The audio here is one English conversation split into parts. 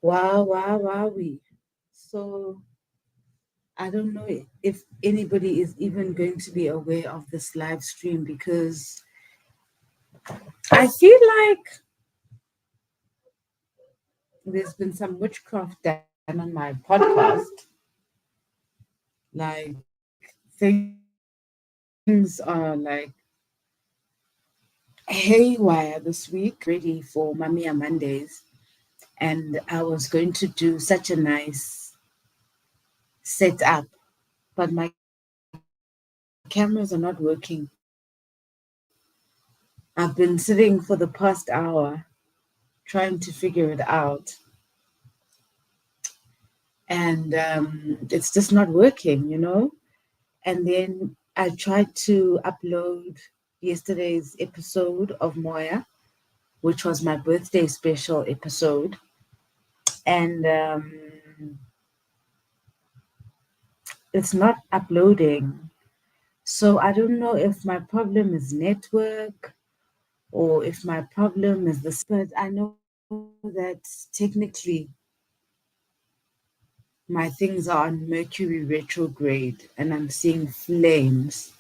Wow, wow, wowie. So I don't know if anybody is even going to be aware of this live stream because I feel like there's been some witchcraft done on my podcast. Like things are like haywire this week. Ready for Mamiya Mondays, and I was going to do such a nice setup, but my cameras are not working. I've been sitting for the past hour trying to figure it out, and it's just not working. And then I tried to upload yesterday's episode of Moya, which was my birthday special episode, and it's not uploading. So I don't know if my problem is network or if my problem is the but I know that technically my things are on Mercury retrograde and I'm seeing flames.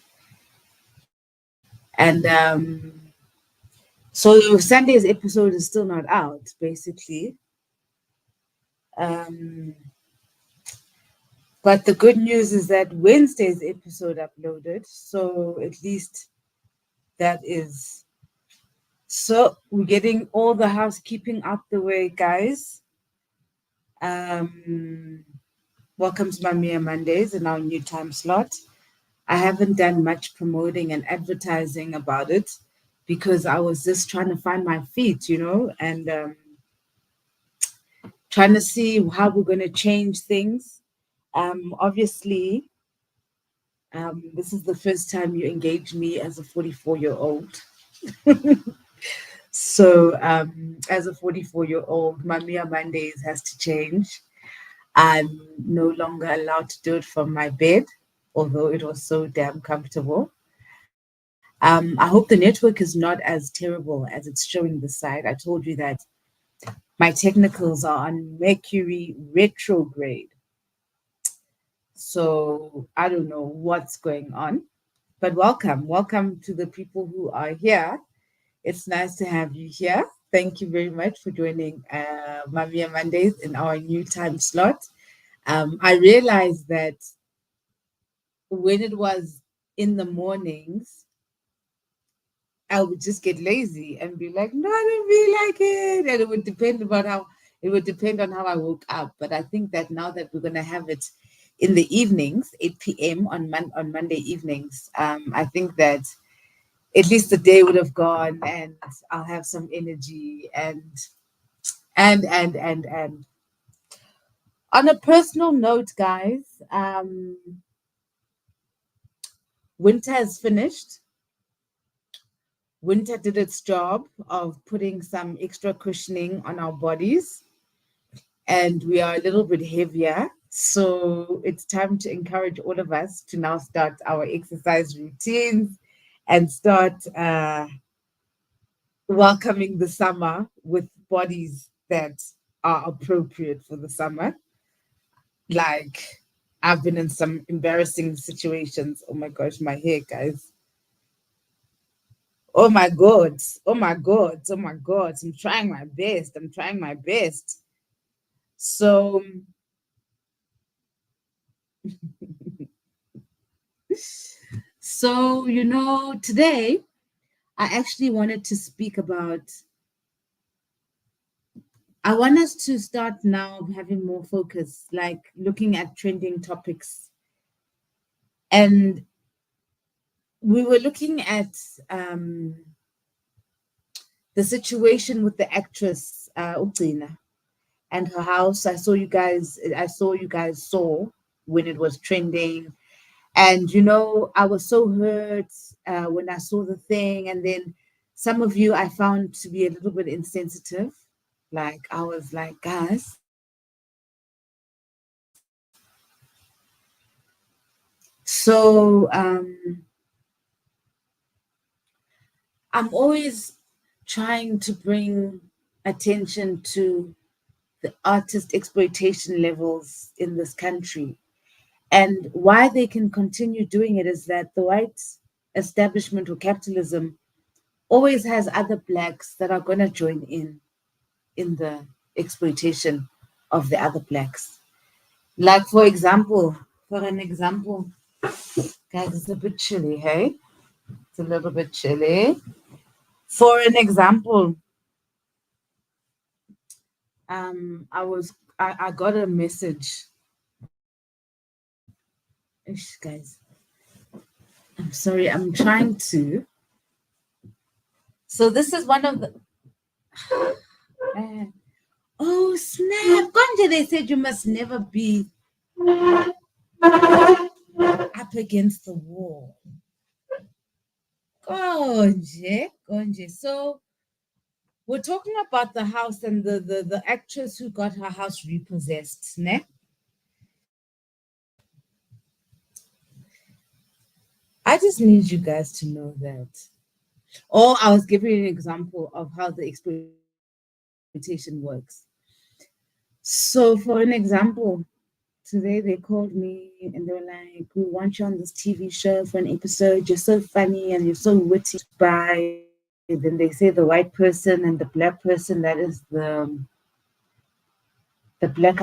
And so Sunday's episode is still not out, basically. Um, but the good news is that Wednesday's episode uploaded, so at least that is. So we're getting all the housekeeping out the way, guys. Um, Welcome to Mamiya Mondays in our new time slot. I haven't done much promoting and advertising about it because I was just trying to find my feet, and trying to see how we're going to change things. Obviously, this is the first time you engage me as a 44-year-old. So, as a 44-year-old, Mamiya Mondays has to change. I'm no longer allowed to do it from my bed, although it was so damn comfortable. I hope the network is not as terrible as it's showing this side. I told you that my technicals are on Mercury retrograde. So I don't know what's going on. But welcome. Welcome to the people who are here. It's nice to have you here. Thank you very much for joining Mamiya Mondays in our new time slot. I realized that when it was in the mornings, I would just get lazy and be like, no, I don't feel like it. And it would depend on how I woke up. But I think that now that we're gonna have it in the evenings, 8 p.m. on Monday evenings, I think that at least the day would have gone and I'll have some energy and on a personal note, guys, winter has finished. Winter did its job of putting some extra cushioning on our bodies, and we are a little bit heavier. So it's time to encourage all of us to now start our exercise routines and start welcoming the summer with bodies that are appropriate for the summer. Like, I've been in some embarrassing situations. Oh my gosh, my hair, guys. Oh my God. Oh my God. Oh my God. I'm trying my best. I'm trying my best. So, today I actually wanted to speak about, I want us to start now having more focus, like looking at trending topics. And we were looking at the situation with the actress, Ugcina, and her house. I saw you guys saw when it was trending. And I was so hurt when I saw the thing. And then some of you I found to be a little bit insensitive. Like, I was like, guys, so I'm always trying to bring attention to the artist exploitation levels in this country. And why they can continue doing it is that the white establishment or capitalism always has other blacks that are going to join in the exploitation of the other blacks. Like for an example, guys, it's a bit chilly, hey? It's a little bit chilly. For an example, I got a message. Ish, guys, I'm sorry, I'm trying to. So this is one of the. Oh snap! Konje, they said you must never be up against the wall. Konje. So we're talking about the house and the actress who got her house repossessed, ne? I just need you guys to know that. Or I was giving you an example of how the exploitation works. So, for an example, today they called me and they were like, "We want you on this TV show for an episode. You're so funny and you're so witty." By then they say the white person and the black person, that is the black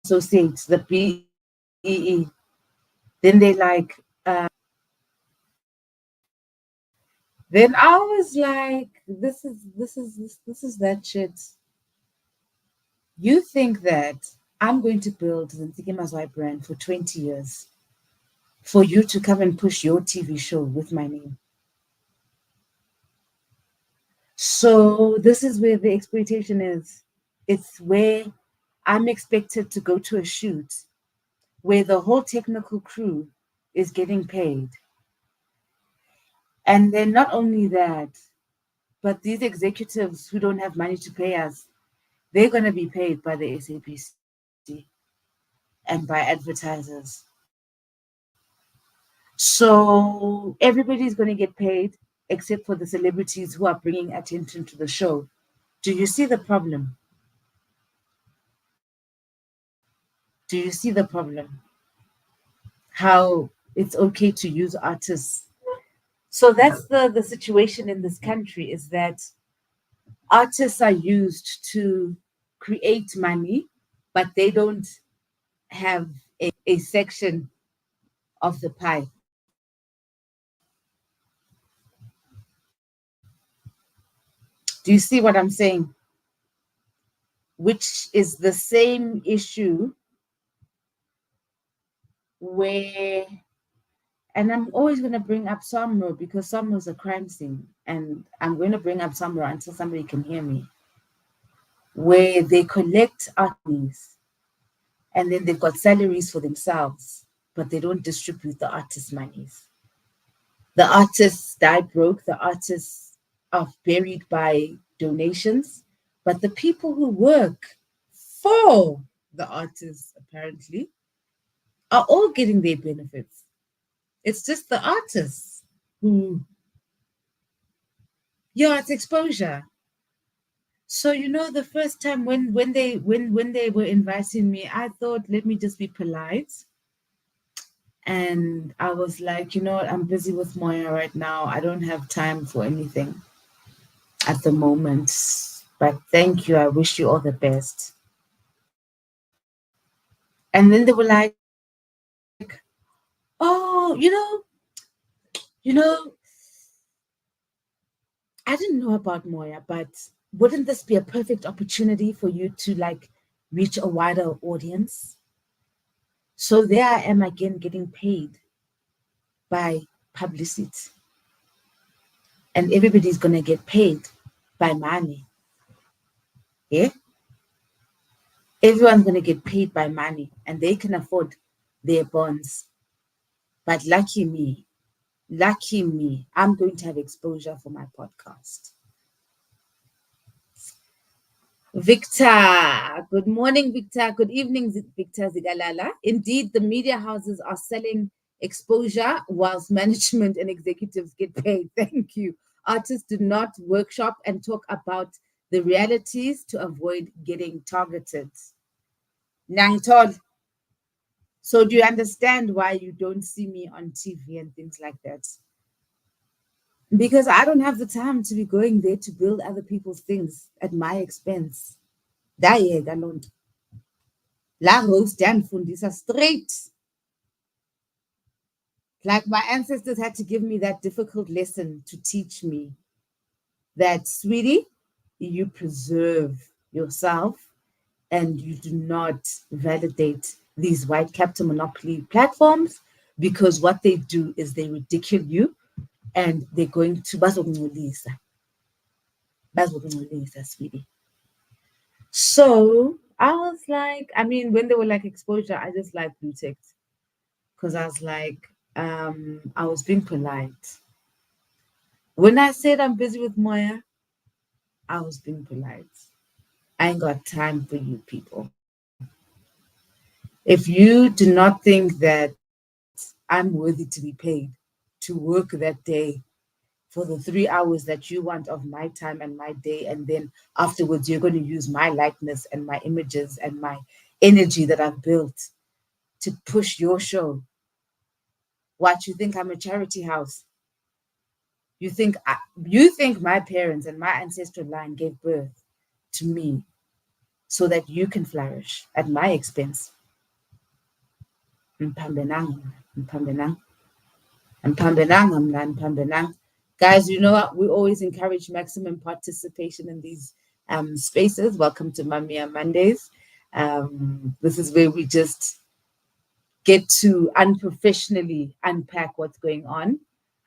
associates, the BEE. Then they like, then I was like, this is that shit. You think that I'm going to build the Ntikema's White brand for 20 years for you to come and push your TV show with my name? So this is where the exploitation is. It's where I'm expected to go to a shoot where the whole technical crew is getting paid. And then not only that, but these executives who don't have money to pay us, they're going to be paid by the SAPC and by advertisers. So everybody's going to get paid except for the celebrities who are bringing attention to the show. Do you see the problem? Do you see the problem? How it's okay to use artists. So that's the situation in this country, is that artists are used to create money, but they don't have a section of the pie. Do you see what I'm saying? Which is the same issue where, and I'm always going to bring up Somro because Somro is a crime scene, and I'm going to bring up Somro until somebody can hear me, where they collect artists and then they've got salaries for themselves, but they don't distribute the artists' monies. The artists die broke, the artists are buried by donations, but the people who work for the artists apparently are all getting their benefits. It's just the artists who, yeah, it's exposure. So the first time when they were inviting me, I thought, let me just be polite. And I was like, what, I'm busy with Moya right now. I don't have time for anything at the moment. But thank you. I wish you all the best. And then they were like, oh, you know, I didn't know about Moya, but wouldn't this be a perfect opportunity for you to reach a wider audience? So there I am again getting paid by publicity. And everybody's gonna get paid by money. Yeah? Everyone's gonna get paid by money and they can afford their bonds. But lucky me, I'm going to have exposure for my podcast. Victor, good morning, Victor. Good evening, Victor Zigalala. Indeed, the media houses are selling exposure whilst management and executives get paid. Thank you. Artists do not workshop and talk about the realities to avoid getting targeted. Nang tol. So do you understand why you don't see me on TV and things like that? Because I don't have the time to be going there to build other people's things at my expense. Dayeka loo nto. La host yandifundisa straight. Like my ancestors had to give me that difficult lesson to teach me that, sweetie, you preserve yourself and you do not validate these white capital monopoly platforms, because what they do is they ridicule you and they're going to bazokuncolisa, sweetie. So I was like, I mean, when they were like exposure, I just like blue text because I was like, I was being polite. When I said I'm busy with Moya, I was being polite. I ain't got time for you people. If you do not think that I'm worthy to be paid to work that day for the 3 hours that you want of my time and my day, and then afterwards you're going to use my likeness and my images and my energy that I've built to push your show. What, you think I'm a charity house? You think my parents and my ancestral line gave birth to me so that you can flourish at my expense? Mpambenang, mpambenang, mpambenang, mpambenang. Guys, you know what? We always encourage maximum participation in these spaces. Welcome to Mamiya Mondays. This is where we just get to unprofessionally unpack what's going on.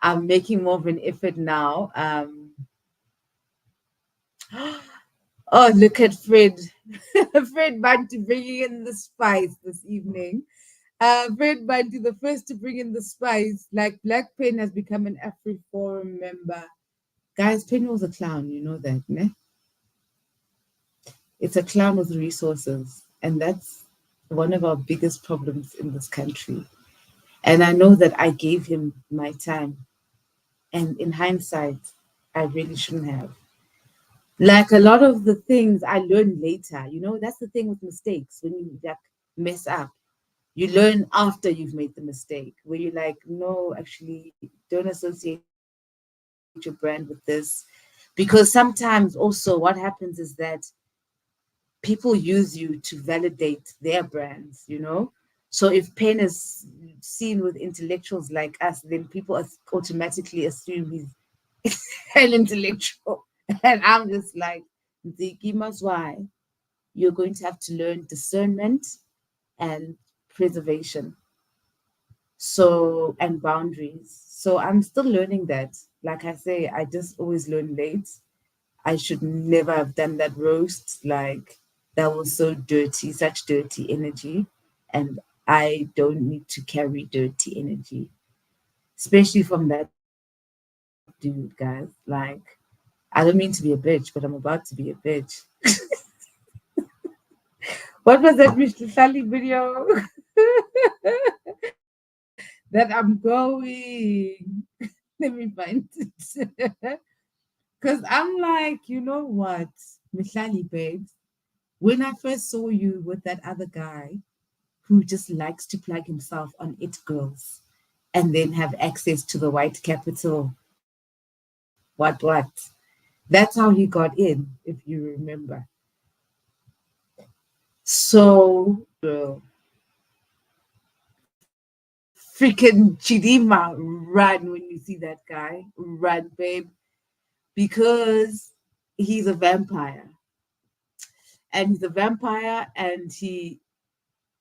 I'm making more of an effort now. Oh, look at Fred. Fred Bantu bringing in the spice this evening. Fred Bantu, the first to bring in the spice. Like Black Pen has become an AfriForum member. Guys, Pen was a clown, you know that, ne? It's a clown with resources. And that's one of our biggest problems in this country. And I know that I gave him my time. And in hindsight, I really shouldn't have. Like a lot of the things I learned later, you know, that's the thing with mistakes. When you like mess up, you learn after you've made the mistake, where you're like, no, actually, don't associate your brand with this. Because sometimes also what happens is that people use you to validate their brands, you know? So if Pen is seen with intellectuals like us, then people automatically assume he's an intellectual. And I'm just like, Zikima's why you're going to have to learn discernment and preservation. So, and boundaries. So I'm still learning that. Like I say, I just always learn late. I should never have done that roast. Like that was so dirty, such dirty energy. And I don't need to carry dirty energy, especially from that dude, guys. Like, I don't mean to be a bitch, but I'm about to be a bitch. What was that Mr. Sally video? That I'm going. Let me find it. Because I'm like, you know what, Mihlali babes, when I first saw you with that other guy who just likes to plug himself on It Girls and then have access to the white capital, what? That's how he got in, if you remember. So, freaking Chidima, run when you see that guy. Run, babe. Because he's a vampire. And he's a vampire and he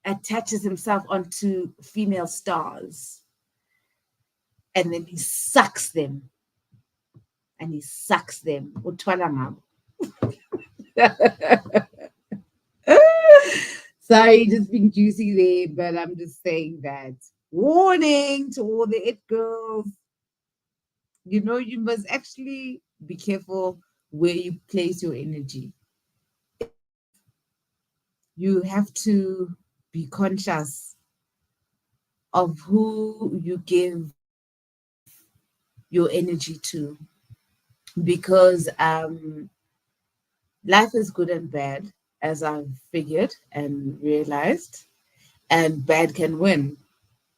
attaches himself onto female stars. And then he sucks them. And he sucks them. Utwala ngabo. Sorry, just being juicy there, but I'm just saying that. Warning to all the it girls. You know, you must actually be careful where you place your energy. You have to be conscious of who you give your energy to, because Life is good and bad, as I've figured and realized, and bad can win,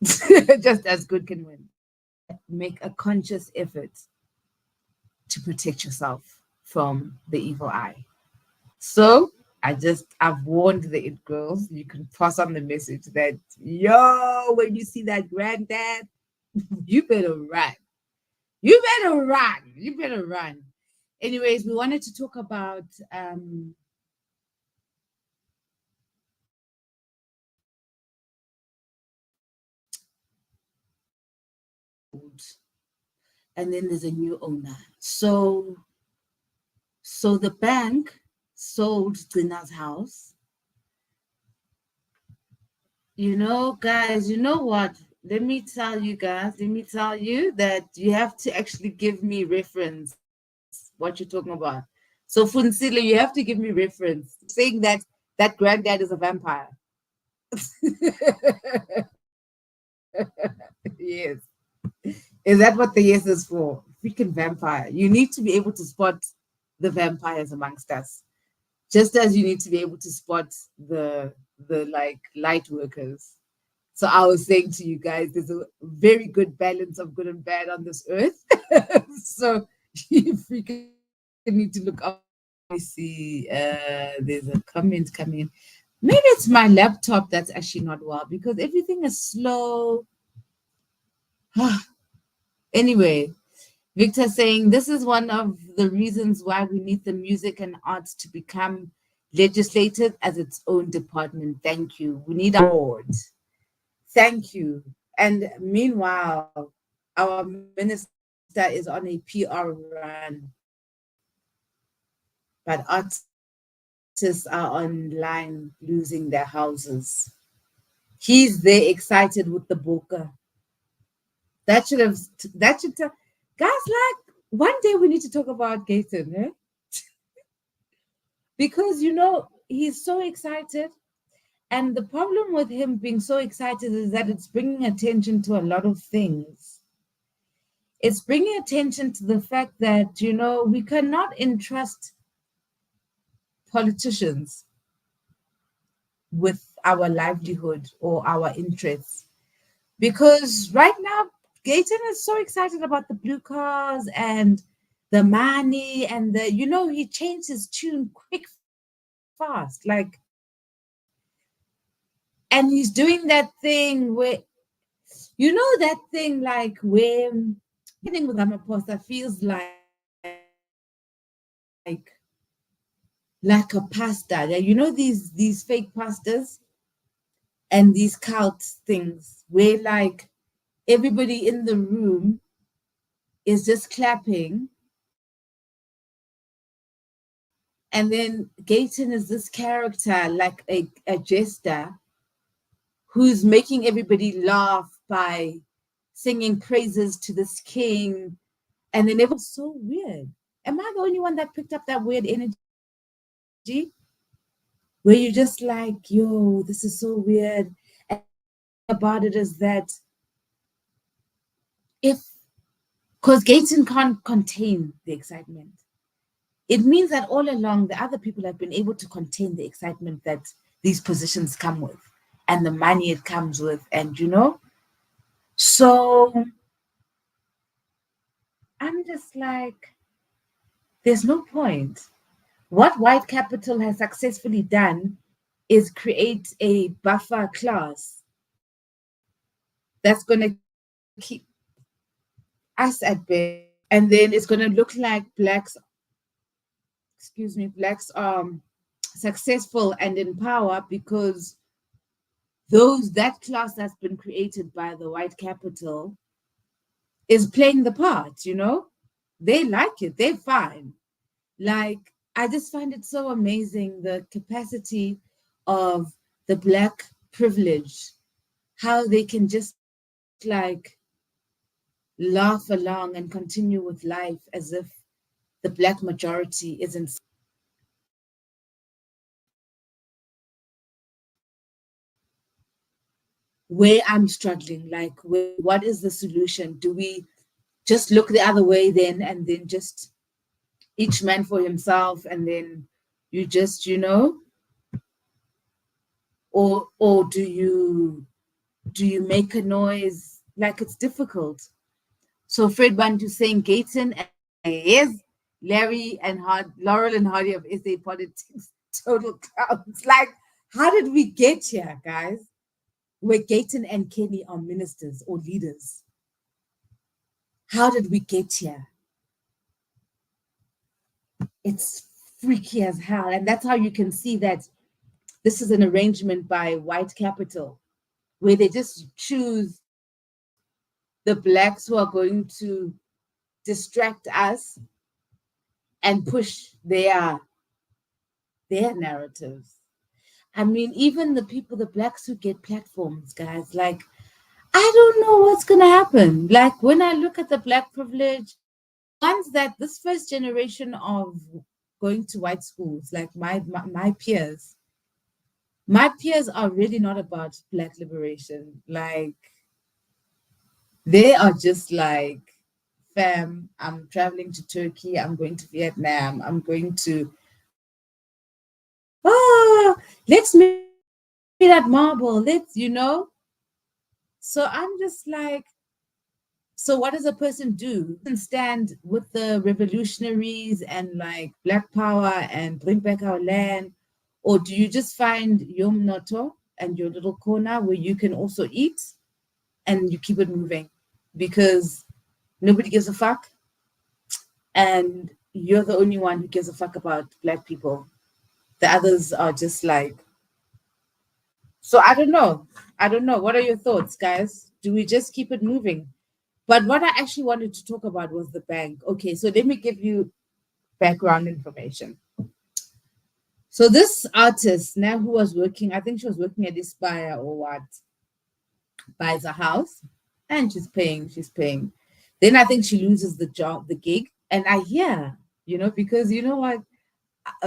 just as good can win. Make a conscious effort to protect yourself from the evil eye. So I've warned the it girls. You can pass on the message that yo, when you see that granddad, you better run. You better run. You better run. Anyways, we wanted to talk about and then there's a new owner. So the bank sold Dina's house. You know, guys, you know what? Let me tell you guys, let me tell you that you have to actually give me reference what you're talking about. So Funsile, you have to give me reference saying that that granddad is a vampire. Yes. Is that what the yes is for? Freaking vampire. You need to be able to spot the vampires amongst us. Just as you need to be able to spot the like light workers. So I was saying to you guys, there's a very good balance of good and bad on this earth. So you freaking need to look up. Let me see. There's a comment coming. Maybe it's my laptop that's actually not well because everything is slow. Anyway, Victor saying this is one of the reasons why we need the music and arts to become legislated as its own department. Thank you. We need a board. Thank you. And meanwhile, our minister is on a PR run, but artists are online losing their houses. He's there excited with the boka. That should have, that should tell, guys, like, one day we need to talk about Gaten, eh? Because, you know, he's so excited. And the problem with him being so excited is that it's bringing attention to a lot of things. It's bringing attention to the fact that, you know, we cannot entrust politicians with our livelihood or our interests. Because right now, Gayton is so excited about the blue cars and the money and the, you know, he changed his tune quick, fast. Like, and he's doing that thing where, you know, that thing like where getting with Ramaphosa feels like a pasta. Yeah, you know these fake pastas and these cult things where like everybody in the room is just clapping, and then Gayton is this character like a jester who's making everybody laugh by singing praises to this king, and then everyone's so weird. Am I the only one that picked up that weird energy? Where you're just like, yo, this is so weird. And the thing about it is that if, because Gayton can't contain the excitement, it means that all along the other people have been able to contain the excitement that these positions come with and the money it comes with. And, you know, so I'm just like, there's no point. What white capital has successfully done is create a buffer class that's going to keep us at bay, and then it's going to look like blacks, excuse me, blacks successful and in power because those that class that's been created by the white capital is playing the part, you know, they like it, they're fine. Like, I just find it so amazing the capacity of the black privilege, how they can just like laugh along and continue with life as if the black majority isn't. Where I'm struggling, like, what is the solution? Do we just look the other way then and then just each man for himself and then You just, or do you make a noise? Like, it's difficult. So Fred Bantu saying Gayton and yes, Larry and Laurel and Hardy of SA politics, total clowns. Like, how did we get here, guys? Where Gayton and Kenny are ministers or leaders. How did we get here? It's freaky as hell. And that's how you can see that this is an arrangement by white capital, where they just choose the blacks who are going to distract us and push their narratives. I mean, even the blacks who get platforms, guys, like, I don't know what's gonna happen. Like, when I look at the black privilege, the ones that this first generation of going to white schools, like my peers are really not about black liberation. Like, they are just like, fam, I'm traveling to Turkey, I'm going to Vietnam, I'm going to, let's meet at Marble, So I'm just like, so what does a person do? Stand with the revolutionaries and like Black Power and bring back our land? Or do you just find Yom Noto and your little corner where you can also eat and you keep it moving? Because nobody gives a fuck, and you're the only one who gives a fuck about black people. The others are just like, so I don't know. I don't know. What are your thoughts, guys? Do we just keep it moving? But what I actually wanted to talk about was the bank. Okay, so let me give you background information. So this artist now, who was working, I think she was working at Aspire or what, buys a house and she's paying. Then I think she loses the job, the gig. And I hear, because you know what,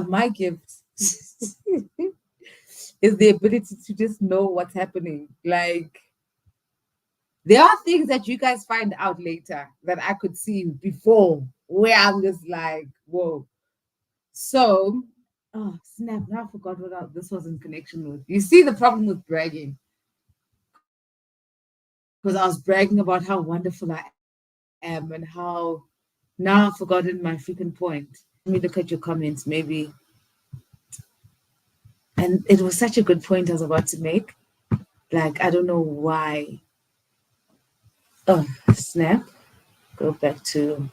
my gift is the ability to just know what's happening. Like, there are things that you guys find out later that I could see before, where I'm just like, whoa. So, oh, snap, now I forgot this was in connection with. You see the problem with bragging. Because I was bragging about how wonderful I am and how now I've forgotten my freaking point. Let me look at your comments, maybe. And it was such a good point I was about to make. Like, I don't know why. Oh, snap. We're going back to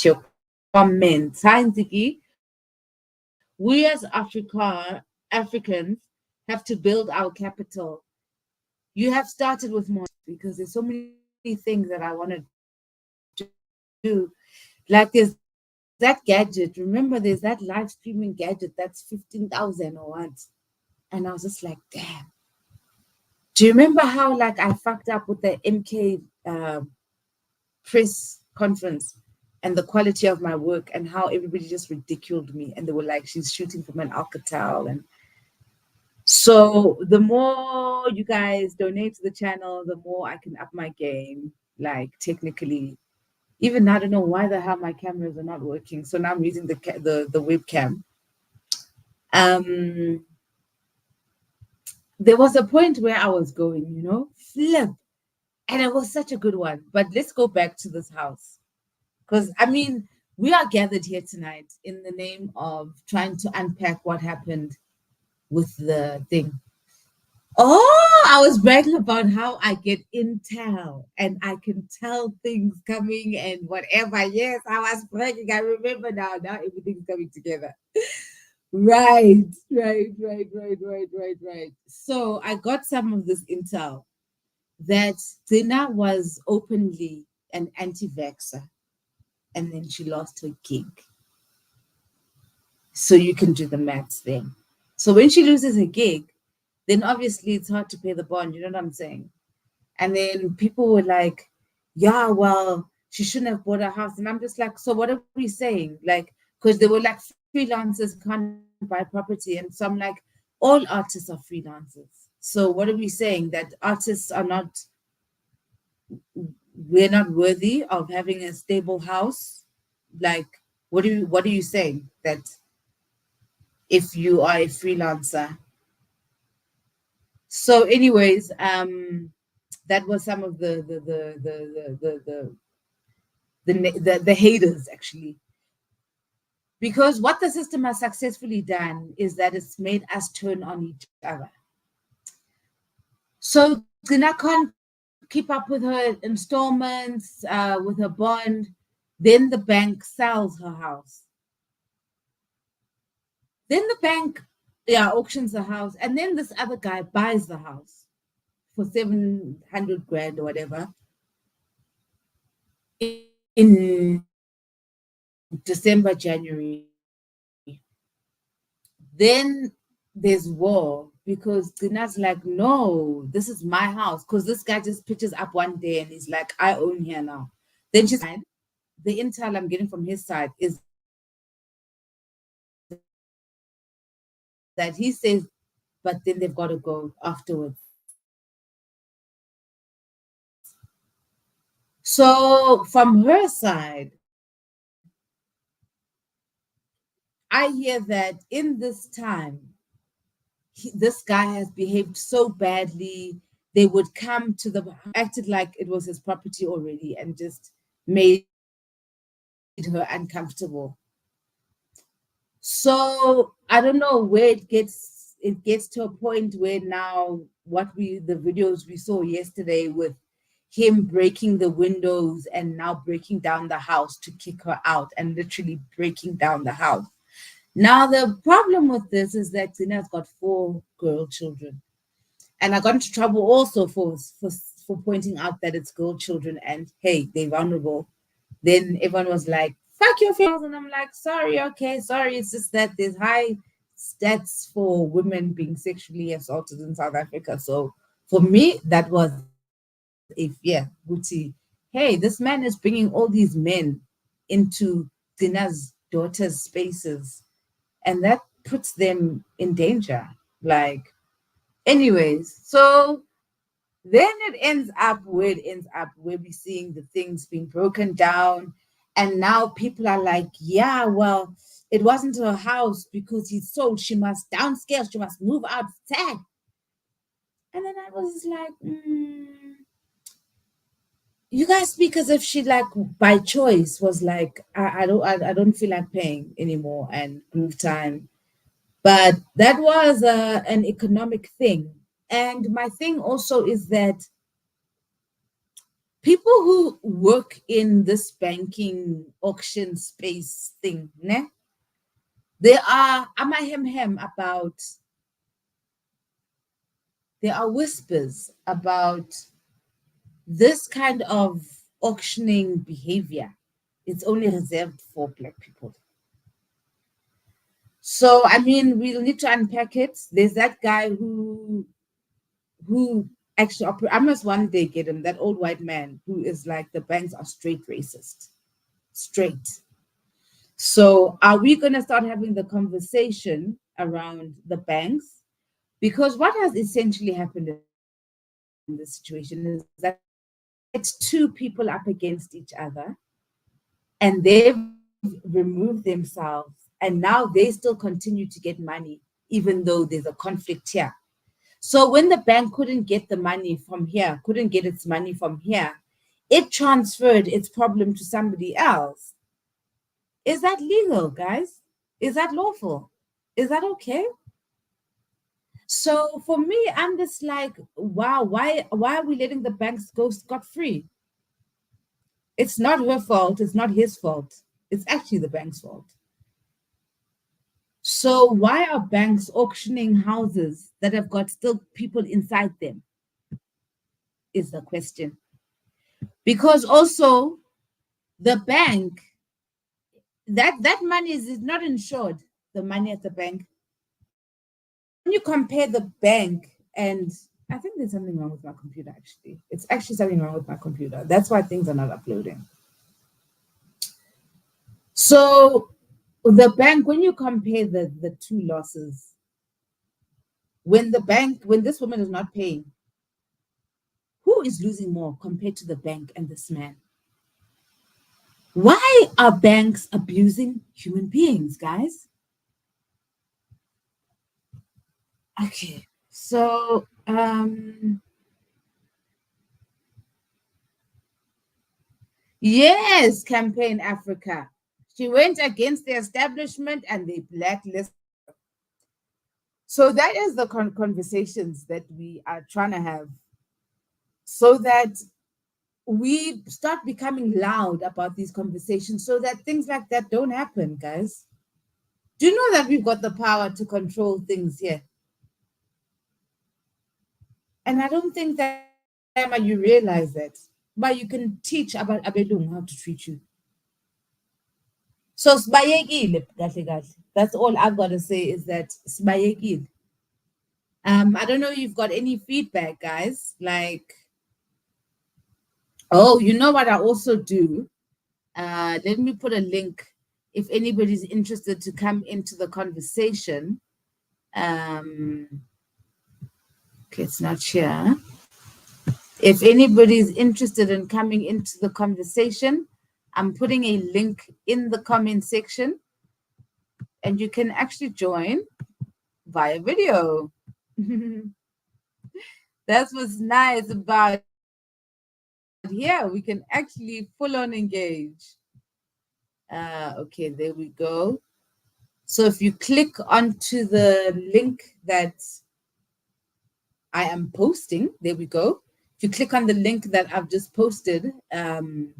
your comments. Hi, Nziki. We as Africans have to build our capital. You have started with more because there's so many things that I want to do. Like, there's that gadget. Remember, there's that live streaming gadget that's 15,000 or what? And I was just like, damn. Do you remember how like I fucked up with the MK press conference and the quality of my work and how everybody just ridiculed me and they were like, she's shooting from an Alcatel. And so the more you guys donate to the channel, the more I can up my game. Like, technically, even I don't know why the hell my cameras are not working. So now I'm using the webcam. There was a point where I was going, flip. And it was such a good one. But let's go back to this house. Because, I mean, we are gathered here tonight in the name of trying to unpack what happened with the thing. Oh, I was bragging about how I get intel and I can tell things coming and whatever. Yes, I was bragging. I remember now. Now everything's coming together. Right. So I got some of this intel that Zina was openly an anti-vaxxer and then she lost her gig. So you can do the maths there. So when she loses her gig, then obviously it's hard to pay the bond. You know what I'm saying? And then people were like, yeah, well, she shouldn't have bought a house. And I'm just like, so what are we saying? Like, because they were like, freelancers can't buy property. And so I'm like, all artists are freelancers. So what are we saying? That artists are not, we're not worthy of having a stable house? Like, what are you saying? That if you are a freelancer. So, anyways, that was some of the haters actually, because what the system has successfully done is that it's made us turn on each other. So Gina can't keep up with her installments, with her bond. Then the bank sells her house. Then the bank, yeah, auctions the house, and then this other guy buys the house for 700 grand or whatever in December, January. Then there's war because Gina's like, no, this is my house. Because this guy just pitches up one day and he's like, I own here now. Then she's like, the intel I'm getting from his side is that he says, but then they've got to go afterwards. So from her side, I hear that in this time, this guy has behaved so badly. They would come to the acted like it was his property already and just made her uncomfortable. So I don't know where it gets to a point where now the videos we saw yesterday with him breaking the windows and now breaking down the house to kick her out and literally breaking down the house. Now the problem with this is that Zina's got 4 girl children. And I got into trouble also for pointing out that it's girl children and hey, they're vulnerable. Then everyone was like, fuck your females. And I'm like, sorry, okay, sorry. It's just that there's high stats for women being sexually assaulted in South Africa. So for me, that was a fear. Guti, hey, this man is bringing all these men into Dina's daughter's spaces, and that puts them in danger. Like, anyways, so then it ends up where it ends up, where we're seeing the things being broken down. And now people are like, yeah, well, it wasn't her house because he sold. She must downscale. She must move out. Sad. And then I was like, you guys speak as if she like by choice was like, I don't feel like paying anymore and groove time. But that was an economic thing. And my thing also is that people who work in this banking auction space thing, ne? They are amahem about, there are whispers about this kind of auctioning behavior. It's only reserved for Black people. So I mean, we'll need to unpack it. There's that guy who actually I must one day get him, that old white man who is like the banks are straight racist. Straight. So are we going to start having the conversation around the banks? Because what has essentially happened in this situation is that it's 2 people up against each other and they've removed themselves and now they still continue to get money even though there's a conflict here. So when the bank couldn't get the money from here, couldn't get its money from here, it transferred its problem to somebody else. Is that legal, guys? Is that lawful? Is that okay? So for me, I'm just like, wow, why are we letting the banks go scot-free? It's not her fault, it's not his fault. It's actually the bank's fault. So why are banks auctioning houses that have got still people inside them? Is the question. Because also the bank, that money is not insured, the money at the bank. When you compare the bank and I think there's something wrong with my computer actually. It's actually something wrong with my computer. That's why things are not uploading. So the bank, when you compare the 2 losses, when this woman is not paying, who is losing more compared to the bank and this man? Why are banks abusing human beings, guys? Okay. So, yes, Campaign Africa. She went against the establishment and they blacklisted. So that is the conversations that we are trying to have so that we start becoming loud about these conversations so that things like that don't happen, guys. Do you know that we've got the power to control things here? And I don't think that you realize that. But you can teach about Abelung how to treat you. So sibayekile kahle kahle. That's all I've got to say is that sibayekile. I don't know if you've got any feedback, guys. Like, oh, you know what I also do? Let me put a link if anybody's interested to come into the conversation. Um, okay, it's not here. If anybody's interested in coming into the conversation, I'm putting a link in the comment section and you can actually join via video. That's what's nice about here. We can actually full on engage. Okay, there we go. So if you click onto the link that I am posting, there we go. If you click on the link that I've just posted, and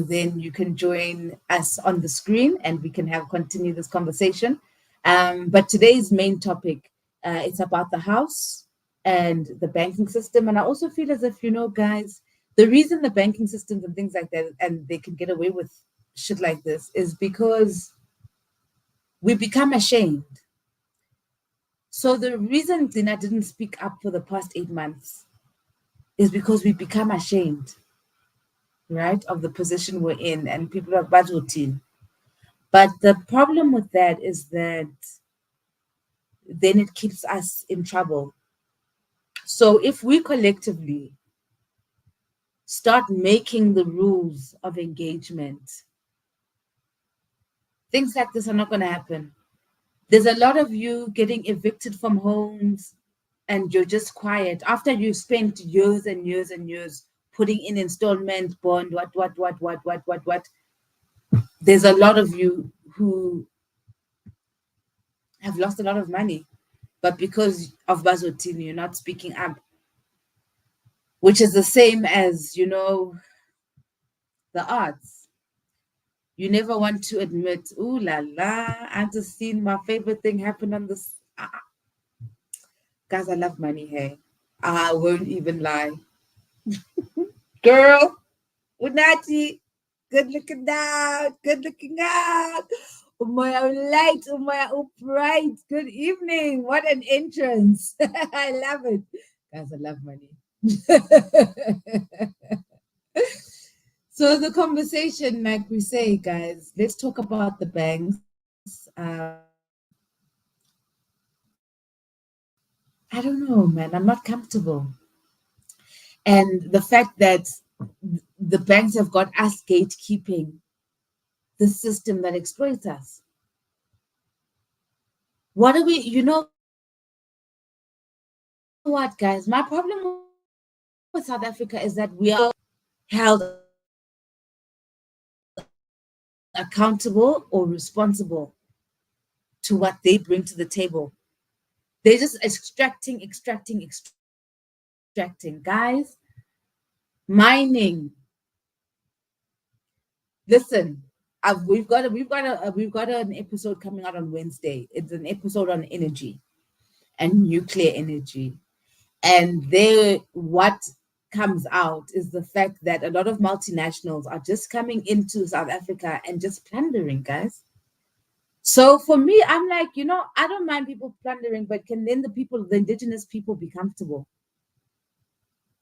then you can join us on the screen and we can have continue this conversation. But today's main topic, it's about the house and the banking system. And I also feel as if, you know, guys, the reason the banking systems and things like that, and they can get away with shit like this, is because we become ashamed. So the reason Dina didn't speak up for the past 8 months is because we become ashamed, right, of the position we're in, and people are battling. But the problem with that is that then it keeps us in trouble. So if we collectively start making the rules of engagement, things like this are not going to happen. There's a lot of you getting evicted from homes and you're just quiet after you spent years and years and years putting in installment bond, what. There's a lot of you who have lost a lot of money, but because of Bazotin, you're not speaking up, which is the same as, you know, the arts. You never want to admit, ooh la la, I just seen my favorite thing happen on this. Guys, I love money, hey. I won't even lie. Girl, Unati, good looking out, good looking out. Umaya light, Umaya upright. Good evening. What an entrance. I love it. Guys, I love money. So the conversation, like we say, guys, let's talk about the banks. I don't know, man. I'm not comfortable. And the fact that the banks have got us gatekeeping the system that exploits us. What are we, you know what, guys? My problem with South Africa is that we are held accountable or responsible to what they bring to the table. They're just extracting. Guys, mining. Listen, we've got an episode coming out on Wednesday. It's an episode on energy and nuclear energy. And there, what comes out is the fact that a lot of multinationals are just coming into South Africa and just plundering, guys. So for me, I'm like, you know, I don't mind people plundering, but can then the indigenous people be comfortable?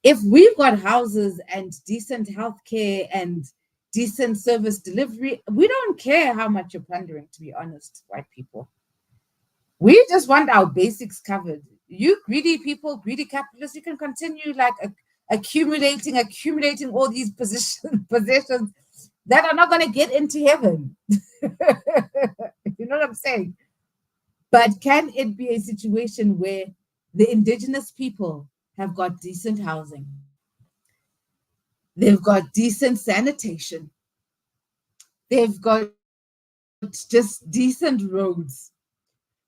If we've got houses and decent healthcare and decent service delivery, we don't care how much you're plundering, to be honest, white people. We just want our basics covered. You greedy people, greedy capitalists, you can continue like accumulating all these possessions that are not going to get into heaven. You know what I'm saying? But can it be a situation where the indigenous people have got decent housing? They've got decent sanitation. They've got just decent roads.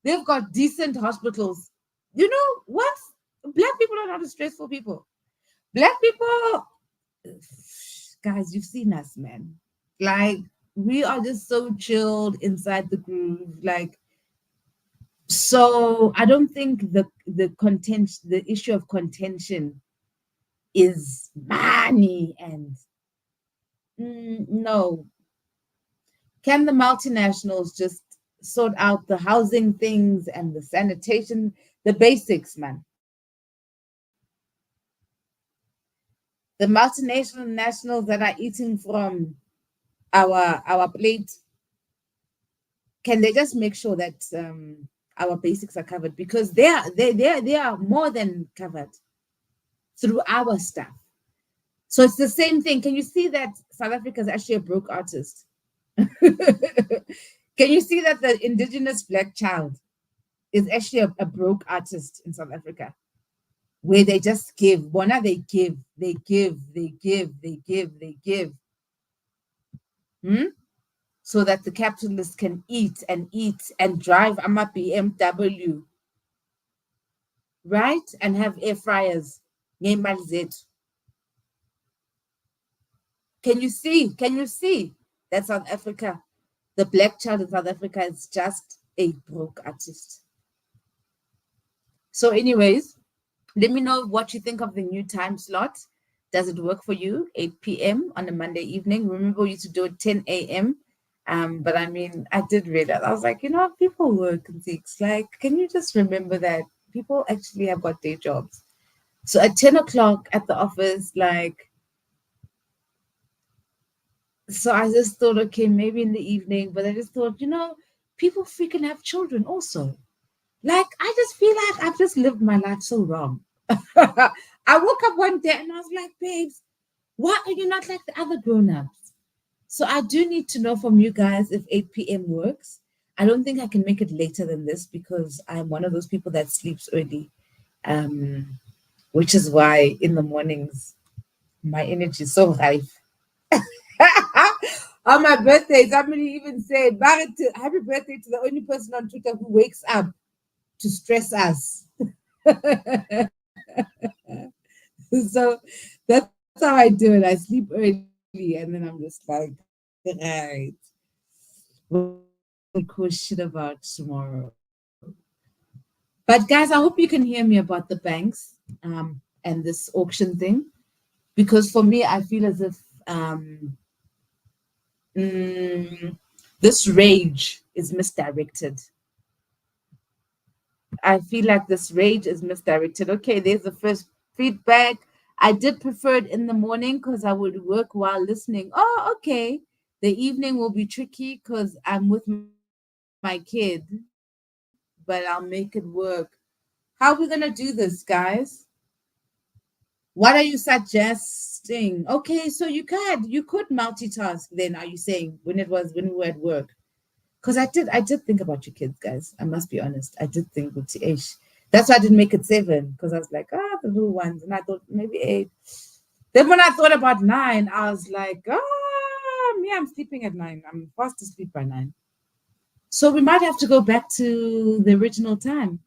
They've got decent hospitals. You know what? Black people are not a stressful people. Black people, guys, you've seen us, man. Like, we are just so chilled inside the groove. Like, so I don't think the issue of contention is money and no. Can the multinationals just sort out the housing things and the sanitation, the basics, man? The multinational nationals that are eating from our plate, can they just make sure that our basics are covered? Because they are more than covered through our stuff. So it's the same thing. Can you see that South Africa is actually a broke artist? Can you see that the indigenous black child is actually a broke artist in South Africa? Where they just give. Bona, they give, they give, they give, they give, they give. Hmm? So that the capitalists can eat and drive a BMW, right? And have air fryers. Ngemali zethu. Can you see? Can you see that South Africa, the black child in South Africa is just a broke artist? So, anyways, let me know what you think of the new time slot. Does it work for you? 8 p.m. on a Monday evening. Remember, we used to do it 10 a.m. But I mean, I did realize, I was like, people work and things. Like, can you just remember that people actually have got day jobs? So at 10 o'clock at the office, like, so I just thought, okay, maybe in the evening, but I just thought, people freaking have children also. Like, I just feel like I've just lived my life so wrong. I woke up one day and I was like, babes, why are you not like the other grown-ups? So I do need to know from you guys if 8 p.m. works. I don't think I can make it later than this because I'm one of those people that sleeps early. Which is why in the mornings my energy is so high. On my birthday, somebody even said, happy birthday to the only person on Twitter who wakes up to stress us. So that's how I do it. I sleep early and then I'm just like, right, we'll cool shit about tomorrow. But guys, I hope you can hear me about the banks and this auction thing. Because for me, I feel as if mm, this rage is misdirected. I feel like this rage is misdirected. Okay, there's the first feedback. I did prefer it in the morning because I would work while listening. Oh, okay. The evening will be tricky because I'm with my kid, but I'll make it work. How are we gonna do this, guys? What are you suggesting? Okay, so you could multitask then, are you saying, when we were at work? Because I did think about your kids, guys. I must be honest. I did think with TH. That's why I didn't make it 7, because I was like, the little ones. And I thought maybe 8. Then when I thought about 9, I was like, me, I'm sleeping at 9. I'm fast asleep by 9. So we might have to go back to the original time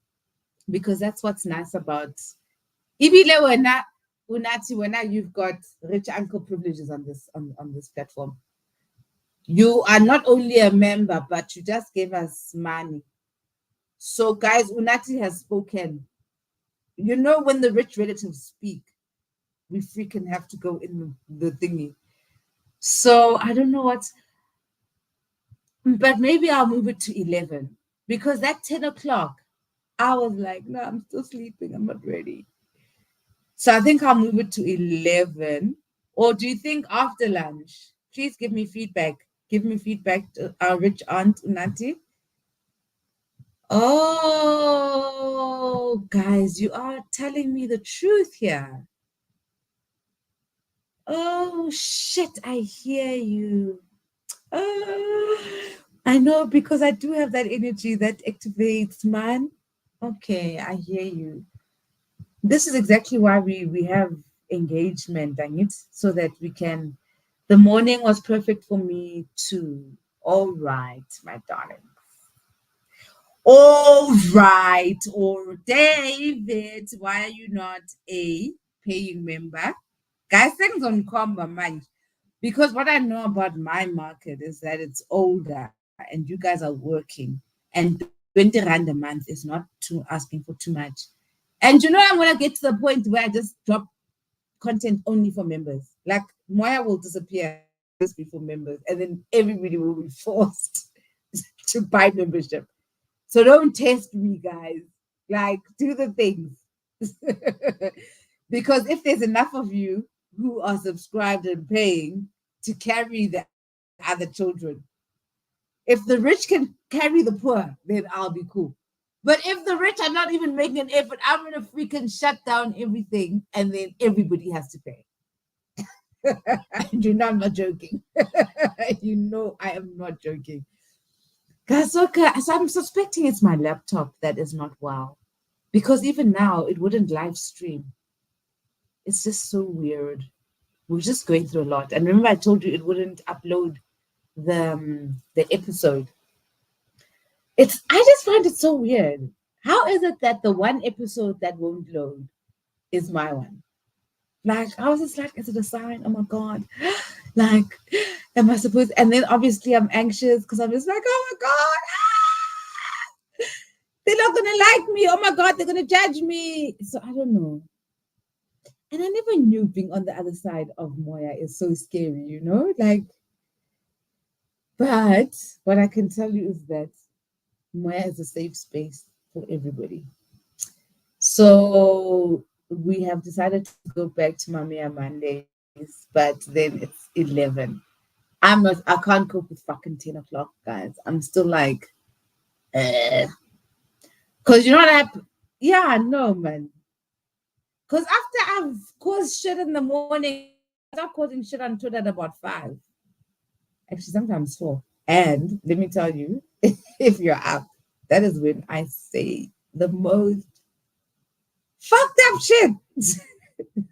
because that's what's nice about Ibile wena Unati wena you've got rich uncle privileges on this platform. You are not only a member, but you just gave us money. So, guys, Unati has spoken. You know, when the rich relatives speak, we freaking have to go in the thingy. So, I don't know what, but maybe I'll move it to 11 because that 10 o'clock, I was like, no, I'm still sleeping. I'm not ready. So, I think I'll move it to 11. Or do you think after lunch? Please give me feedback. Give me feedback to our rich aunt, Unati. Oh, guys, you are telling me the truth here. Oh, shit, I hear you. Oh, I know because I do have that energy that activates, man. Okay, I hear you. This is exactly why we have engagement, dang it, so that we can. The morning was perfect for me too. All right, my darling. All right, or David, why are you not a paying member? Guys, things on combo, man. Because what I know about my market is that it's older and you guys are working, and 20 rand a month is not too asking for too much. And you know, I'm gonna get to the point where I just drop content only for members. Like Moya will disappear just before members, and then everybody will be forced to buy membership. So don't test me, guys. Like, do the things. Because if there's enough of you who are subscribed and paying to carry the other children, if the rich can carry the poor, then I'll be cool. But if the rich are not even making an effort, I'm gonna freaking shut down everything and then everybody has to pay. And you know I'm not joking. You know I am not joking. Guys, okay, so I'm suspecting it's my laptop that is not well. Because even now it wouldn't live stream. It's just so weird. We're just going through a lot. And remember I told you it wouldn't upload the episode. It's I just find it so weird. How is it that the one episode that won't load is my one? Like I was just like, is it a sign? Oh my god. Like, am I supposed and then obviously I'm anxious because I'm just like, oh my god, they're not gonna like me. Oh my god, they're gonna judge me. So I don't know. And I never knew being on the other side of Moya is so scary, you know? Like, but what I can tell you is that Moya is a safe space for everybody. So we have decided to go back to Mamiya Mondays, but then it's 11. I can't cope with fucking 10 o'clock, guys. I'm still like, eh. Because you know what happened? Yeah, no, man. Because after I've caused shit in the morning, I start causing shit on Twitter at about 5. Actually, sometimes 4. And let me tell you, if you're up, that is when I say the most fucked up shit.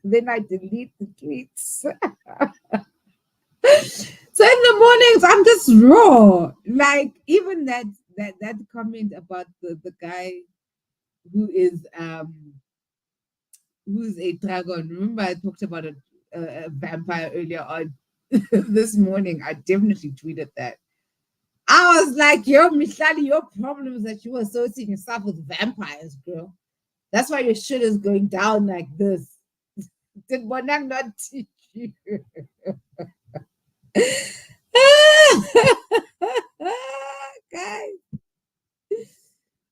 Then I delete the tweets. So in the mornings, I'm just raw. Like even that comment about the guy who is who's a dragon. Remember, I talked about a vampire earlier on this morning. I definitely tweeted that. I was like, yo, Mihlali, your problem is that you associating yourself with vampires, girl. That's why your shit is going down like this. Did Bonang not teach you? Guys.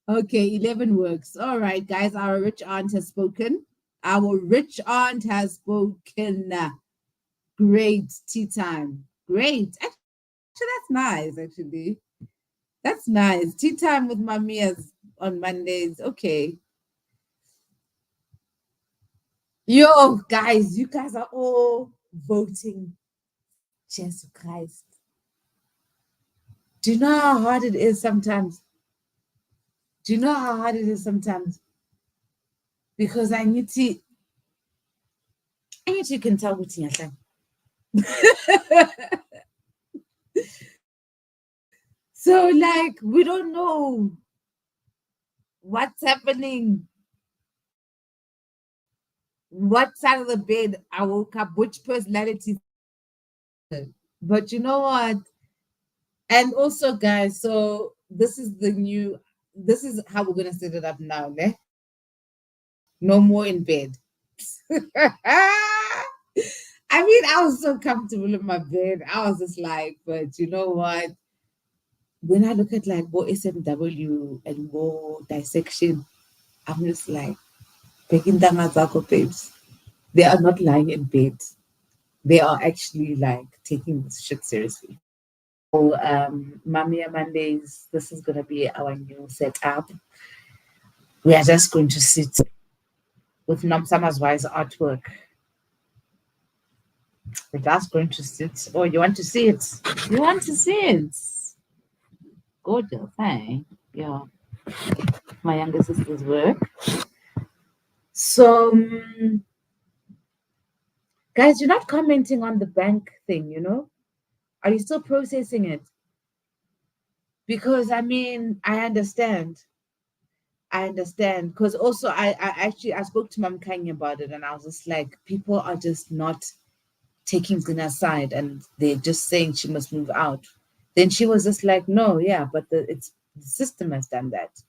Okay, 11 works. All right, guys, our rich aunt has spoken. Our rich aunt has spoken. Great tea time. Great. Actually, that's nice, actually. That's nice. Tea time with Mamiya's on Mondays. Okay. Yo, guys, you guys are all voting Jesus Christ. Do you know how hard it is sometimes? Do you know how hard it is sometimes? Because I need to can tell what you think. So like we don't know what's happening. What side of the bed I woke up, which personality. But you know what? And also, guys, so this is how we're gonna set it up now, ne? No more in bed. I mean, I was so comfortable in my bed. I was just like, but you know what? When I look at like more SMW and more dissection, I'm just like, Peking Zako babes. They are not lying in bed. They are actually like taking this shit seriously. So Mamiya Mondays, this is gonna be our new setup. We are just going to sit with Namsama's wise artwork. We're just going to sit. Oh, you want to see it? You want to see it? Gorgeous, hey? Yeah, my younger sister's work. So, guys, you're not commenting on the bank thing, you know? Are you still processing it? Because I mean, I understand. Because also, I spoke to Mom Kanye about it, and I was just like, people are just not taking Zina side, and they're just saying she must move out. Then she was just like, no, yeah, but the system has done that.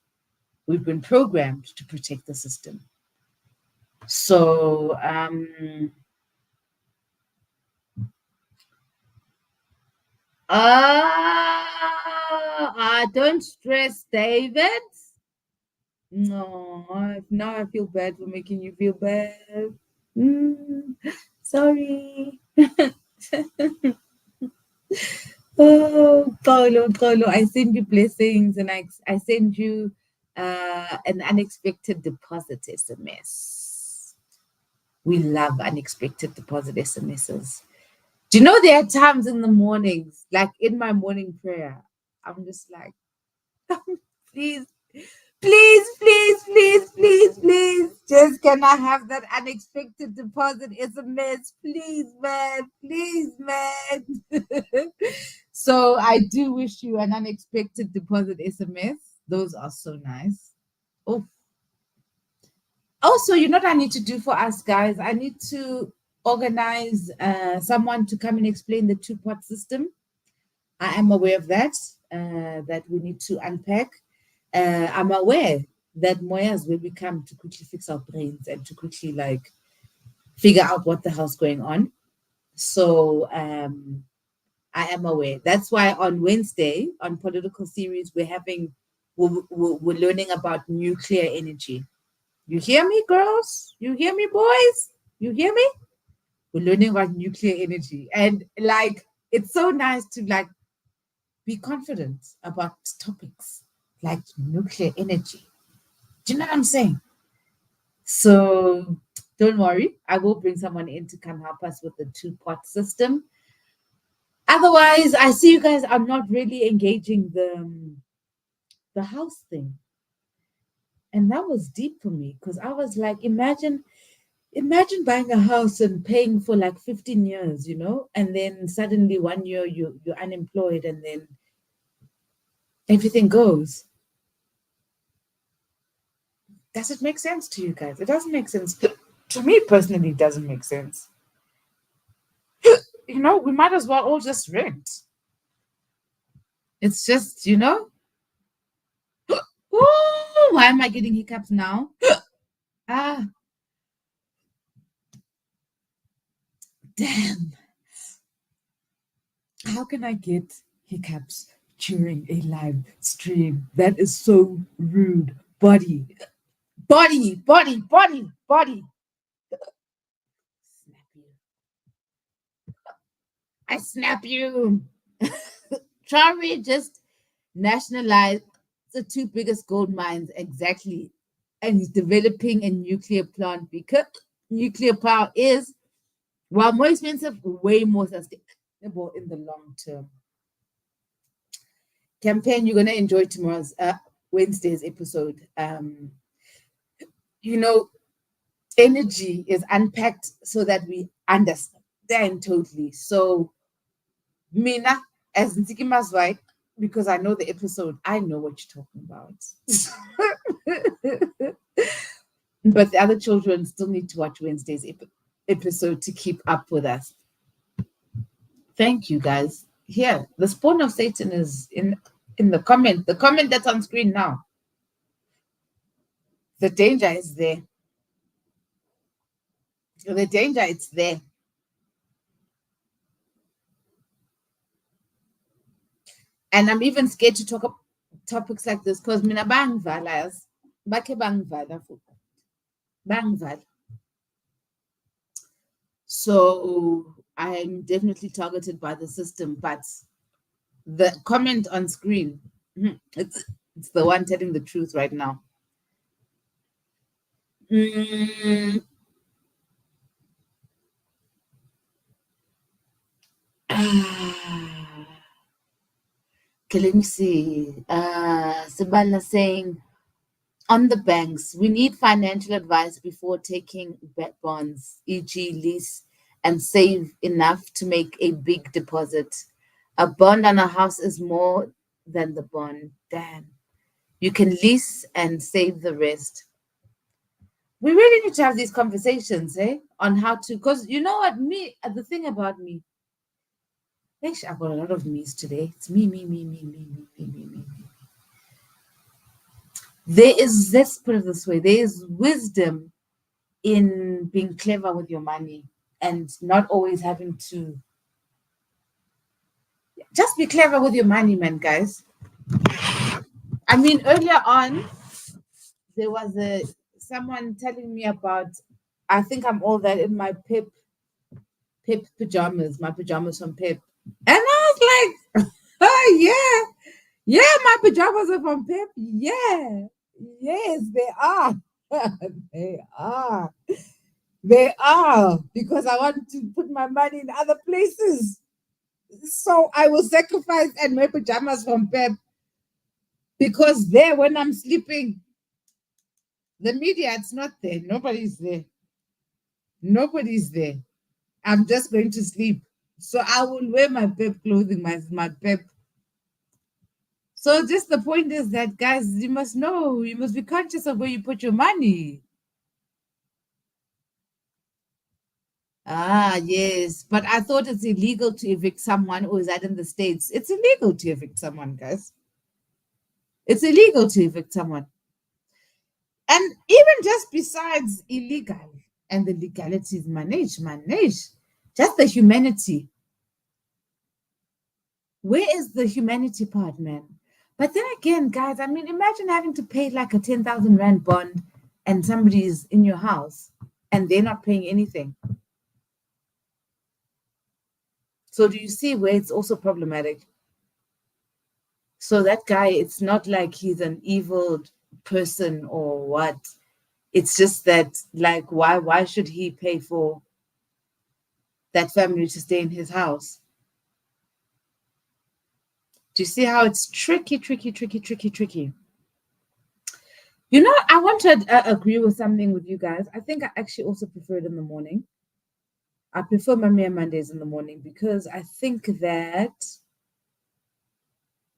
We've been programmed to protect the system. So, don't stress, David. No, now I feel bad for making you feel bad. Mm, sorry. Oh, Paulo, I send you blessings and I send you an unexpected deposit SMS. We love unexpected deposit SMSs. Do you know there are times in the mornings, like in my morning prayer, I'm just like, please, please, please, please, please, please. Just can I have that unexpected deposit SMS? Please, man. Please, man. So I do wish you an unexpected deposit SMS. Those are so nice. Oh, also, you know what I need to do for us, guys? I need to organize someone to come and explain the two-pot system. I am aware of that, that we need to unpack. I'm aware that Moya is where we come to quickly fix our brains and to quickly like figure out what the hell's going on. So I am aware. That's why on Wednesday on political series we're learning about nuclear energy. You hear me, girls? You hear me, boys? You hear me? We're learning about nuclear energy, and like it's so nice to like be confident about topics like nuclear energy. Do you know what I'm saying? So don't worry, I will bring someone in to come help us with the two-pot system. Otherwise, I see you guys are not really engaging the house thing, and that was deep for me because I was like, imagine buying a house and paying for like 15 years, you know, and then suddenly one year you're unemployed, and then everything goes. Does it make sense to you guys? It doesn't make sense. To me personally, it doesn't make sense. You know, we might as well all just rent. It's just, you know, ooh, why am I getting hiccups now? Ah, damn. How can I get hiccups during a live stream? That is so rude. Body. Snap you. I snap you. Traore just nationalized the two biggest gold mines exactly, and he's developing a nuclear plant because nuclear power is, while more expensive, way more sustainable in the long term. Campaign, you're gonna enjoy tomorrow's Wednesday's episode. You know, energy is unpacked so that we understand totally. So Mina, as Ntikima's right, because I know the episode, I know what you're talking about. But the other children still need to watch Wednesday's episode to keep up with us. Thank you, guys. Here, the spawn of Satan is in the comment. The comment that's on screen now. The danger is there. The danger, it's there. And I'm even scared to talk about topics like this because mina bangvala, bakhe bangvala futhi. Bangvala. So I'm definitely targeted by the system, but the comment on screen, it's the one telling the truth right now. Mm. Okay, let me see. Sabana saying, on the banks, we need financial advice before taking bonds, e.g., lease, and save enough to make a big deposit. A bond on a house is more than the bond. Damn. You can lease and save the rest. We really need to have these conversations, on how to, because you know what, the thing about me, actually, I've got a lot of me's today. It's me, me, me, me, me, me, me, me, me. There is, let's put it this way, there is wisdom in being clever with your money and not always having to just be clever with your money, man, guys. I mean, earlier on, there was a someone telling me about, I think I'm all that in my Pip pajamas, my pajamas from Pip. And I was like, oh yeah, yeah, my pajamas are from Pip. Yeah, yes, they are. They are. They are. Because I want to put my money in other places. So I will sacrifice and wear pajamas from Pep because there, when I'm sleeping, the media, it's not there. Nobody's there. Nobody's there. I'm just going to sleep. So I will wear my Pep clothing, my Pep. So just the point is that, guys, you must know, you must be conscious of where you put your money. Ah, yes. But I thought it's illegal to evict someone, or is that in the States? It's illegal to evict someone, guys. It's illegal to evict someone. And even just besides illegal and the legalities, manage, just the humanity. Where is the humanity part, man? But then again, guys, I mean, imagine having to pay like a 10,000 Rand bond and somebody's in your house and they're not paying anything. So do you see where it's also problematic? So that guy, it's not like he's an evil person or what. It's just that, like, why should he pay for that family to stay in his house? Do you see how it's tricky, tricky, tricky, tricky, tricky? You know, I want to agree with something with you guys. I think I actually also prefer it in the morning. I prefer Mamiya Mondays in the morning because I think that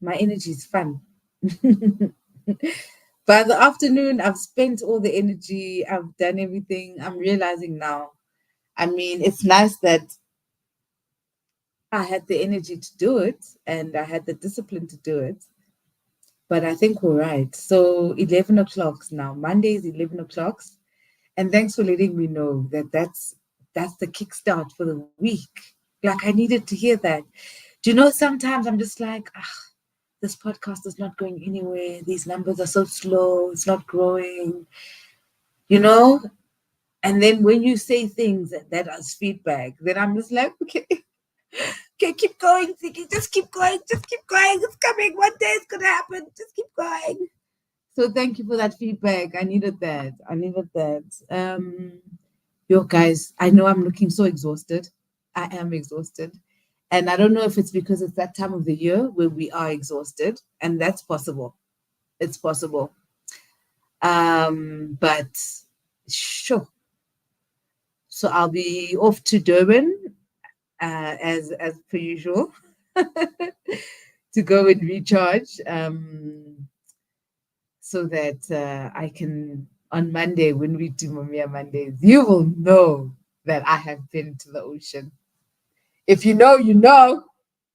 my energy is fun. By the afternoon, I've spent all the energy, I've done everything. I'm realizing now. I mean, it's nice that I had the energy to do it and I had the discipline to do it. But I think we're right. So 11 o'clock now. Mondays, 11 o'clock. And thanks for letting me know that that's the kickstart for the week. Like I needed to hear that. Do you know, sometimes I'm just like, this podcast is not going anywhere. These numbers are so slow. It's not growing, you know? And then when you say things that as feedback, then I'm just like, okay, okay, keep going, Ziggy. Just keep going. Just keep going. It's coming. One day it's going to happen. Just keep going. So thank you for that feedback. I needed that. I needed that. Yo, guys, I know I'm looking so exhausted. I am exhausted. And I don't know if it's because it's that time of the year where we are exhausted. And that's possible. It's possible. But sure. So I'll be off to Durban as per usual to go and recharge so that I can on Monday when we do Mamiya Mondays, you will know that I have been to the ocean. If you know, you know.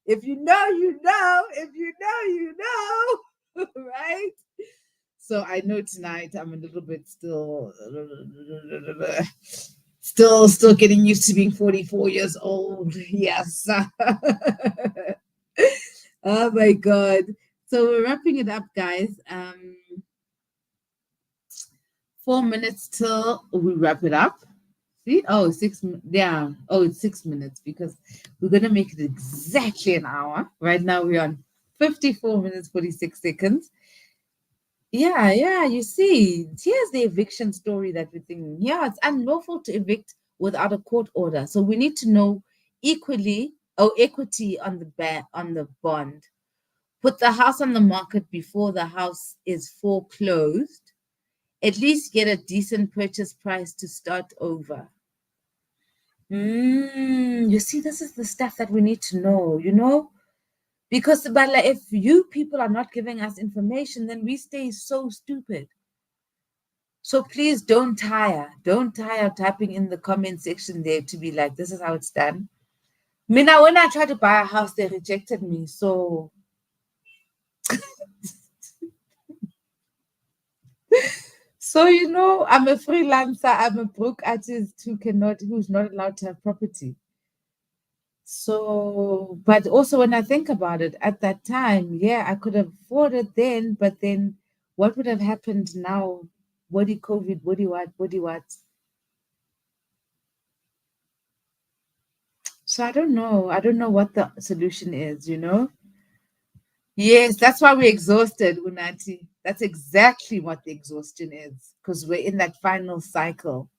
If you know, you know. If you know, you know. Right? So I know tonight I'm a little bit still getting used to being 44 years old. Yes. Oh my God. So we're wrapping it up, guys. 4 minutes till we wrap it up. See? Oh, yeah. Oh, it's 6 minutes because we're gonna make it exactly an hour. Right now we're on 54 minutes, 46 seconds. Yeah, yeah, you see, here's the eviction story that we're thinking. Yeah, it's unlawful to evict without a court order. So we need to know equity on the bond. Put the house on the market before the house is foreclosed. At least get a decent purchase price to start over. You see, this is the stuff that we need to know, because but like, if you people are not giving us information, then we stay so stupid. So please don't tire typing in the comment section there to be like, this is how it's done. Mina, when I tried to buy a house, they rejected me. So I'm a freelancer, I'm a broke artist who's not allowed to have property. So, but also when I think about it, at that time, yeah, I could have afforded then, but then what would have happened now? What COVID, what what? So I don't know. I don't know what the solution is. Yes, that's why we're exhausted, Unati. That's exactly what the exhaustion is, because we're in that final cycle.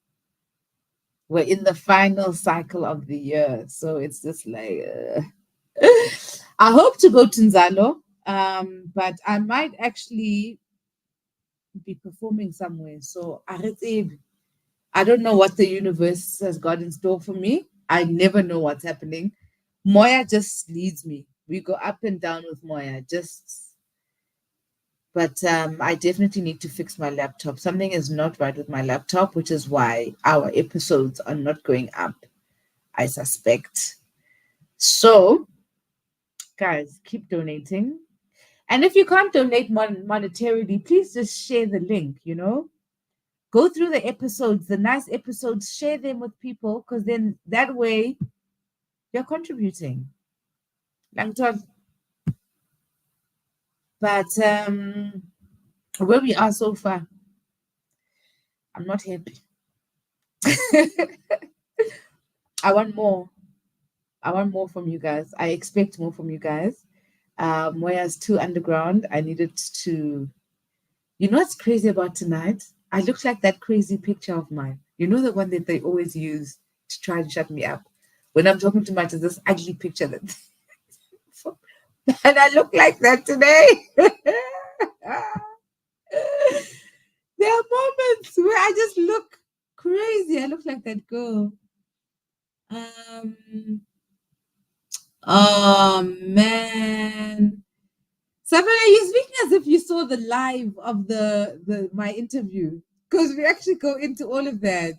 We're in the final cycle of the year. So it's just like, I hope to go to Nzalo, but I might actually be performing somewhere. So I don't know what the universe has got in store for me. I never know what's happening. Moya just leads me. We go up and down with Moya. But I definitely need to fix my laptop. Something is not right with my laptop, which is why our episodes are not going up, I suspect. So, guys, keep donating. And if you can't donate monetarily, please just share the link. Go through the episodes, the nice episodes, share them with people, because then that way you're contributing. Langton. But where we are so far, I'm not happy. I want more. I want more from you guys. I expect more from you guys. Whereas too underground, I needed to. You know what's crazy about tonight? I look like that crazy picture of mine. You know the one that they always use to try and shut me up. When I'm talking too much, is this ugly picture that, and I look like that today. There are moments where I just look crazy. I look like that girl. Um. Oh man. Savannah, you're speaking as if you saw the live of the my interview. Because we actually go into all of that.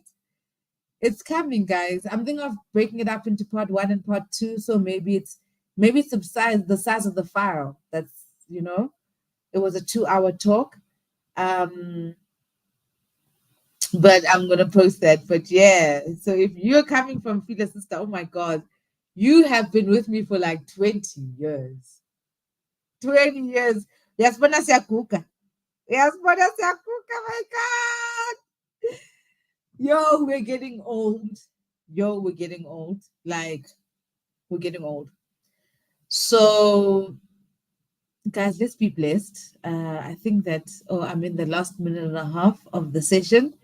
It's coming, guys. I'm thinking of breaking it up into part one and part two. So maybe it's the size of the file. It was a 2-hour talk. Um, but I'm gonna post that. But yeah, so if you're coming from Fila Sister, oh my god, you have been with me for like 20 years. 20 years. Yes, siyaguga. Yes, siyaguga, my God. Yo, we're getting old. Yo, we're getting old. Like, we're getting old. So, guys, let's be blessed. I think that, I'm in the last minute and a half of the session.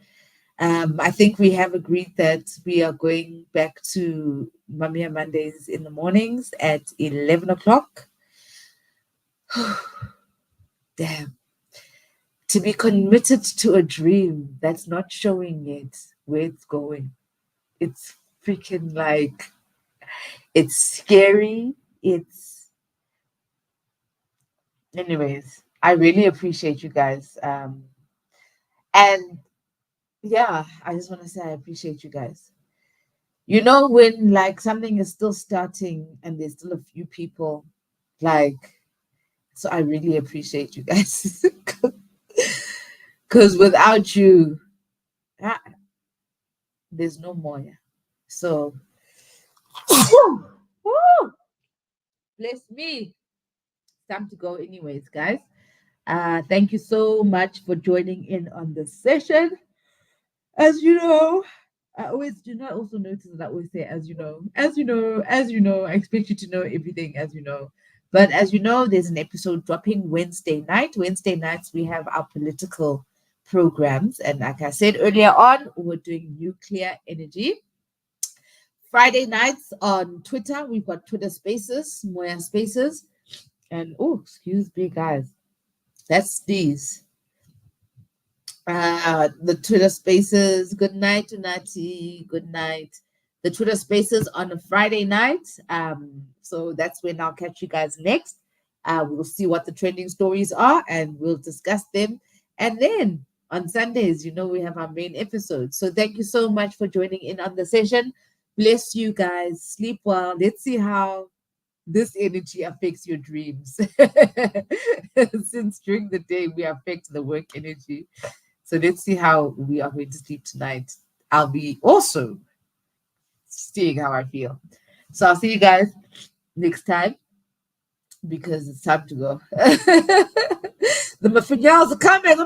I think we have agreed that we are going back to Mamiya Mondays in the mornings at 11 o'clock. Damn. To be committed to a dream that's not showing yet where it's going. It's freaking like, it's scary. Anyways, I really appreciate you guys. And yeah, I just want to say I appreciate you guys. When like something is still starting and there's still a few people, like, so I really appreciate you guys. Because without you, ah, there's no more. Yeah. So, woo, bless me. Time to go, anyways, guys. Thank you so much for joining in on the session. As you know, I always do not also notice that I always say, as you know, as you know, as you know. I expect you to know everything, as you know. But as you know, there's an episode dropping Wednesday night. Wednesday nights, we have our political programs. And like I said earlier on, we're doing nuclear energy. Friday nights on Twitter, we've got Twitter Spaces, Moya Spaces. And oh, excuse me, guys. That's these. The Twitter Spaces. Good night, Tunati. Good night. The Twitter Spaces on a Friday night. So that's when I'll catch you guys next. We'll see what the trending stories are and we'll discuss them. And then on Sundays, we have our main episode. So thank you so much for joining in on the session. Bless you guys. Sleep well. Let's see how this energy affects your dreams. Since during the day we affect the work energy. So let's see how we are going to sleep tonight. I'll be also seeing how I feel. So I'll see you guys next time because it's time to go. The Mafinyals are coming.